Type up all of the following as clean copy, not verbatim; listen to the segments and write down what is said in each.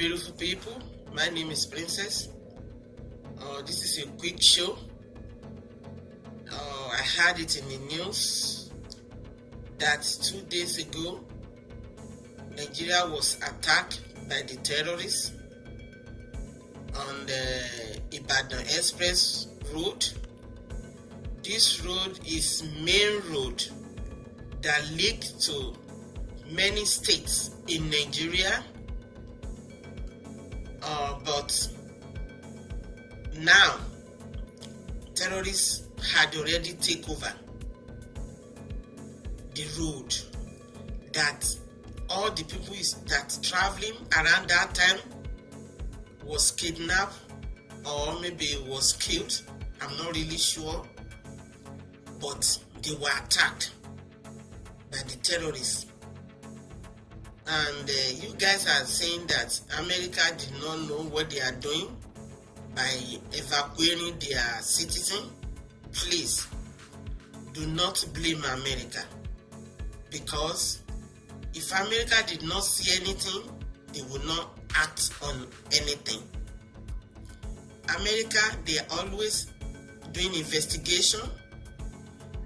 beautiful people. My name is Princess. This is a quick show. I heard it in the news that 2 days ago, Nigeria was attacked by the terrorists on the Ibadan Express Road. This road is main road that leads to many states in Nigeria. But now, terrorists had already taken over the road, that all the people that traveling around that time was kidnapped or maybe was killed. I'm not really sure, but they were attacked by the terrorists. And you guys are saying that America did not know what they are doing by evacuating their citizens. Please, do not blame America, because if America did not see anything, they would not act on anything. America, they are always doing investigation.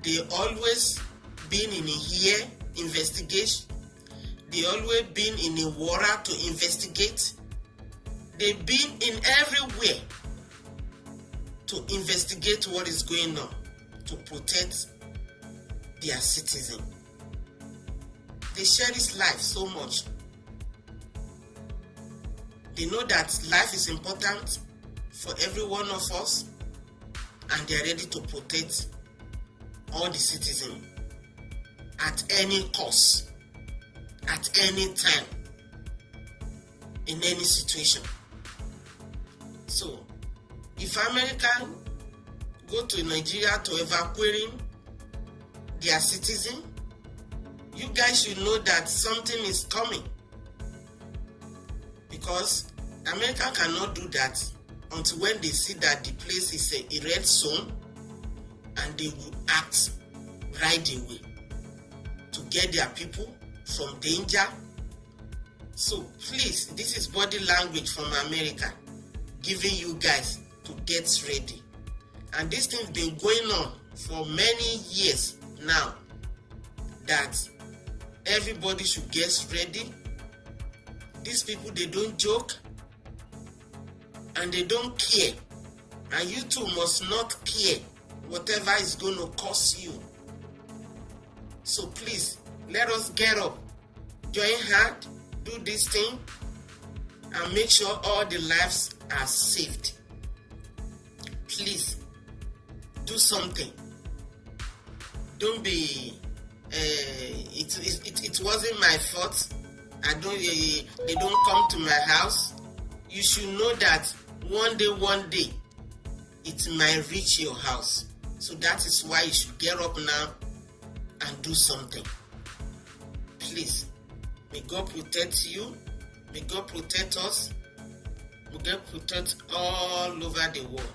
They always been in here investigation. They always been in a water to investigate. They've been in everywhere to investigate what is going on, to protect their citizens. They cherish life so much. They know that life is important for every one of us, and they are ready to protect all the citizens at any cost, at any time, in any situation. So, if America go to Nigeria to evacuating their citizens, you guys should know that something is coming, because America cannot do that until when they see that the place is a red zone, and they will act right away to get their people from danger. So please, this is body language from America giving you guys to get ready. And this thing's been going on for many years now, that everybody should get ready. These people, they don't joke and they don't care. And you too must not care whatever is going to cost you. So please, let us get up, join hands, do this thing, and make sure all the lives are saved. Please, do something. Don't be, it wasn't my fault. They don't come to my house. You should know that one day, it might reach your house. So that is why you should get up now and do something. Please, may God protect you. May God protect us. May God protect all over the world.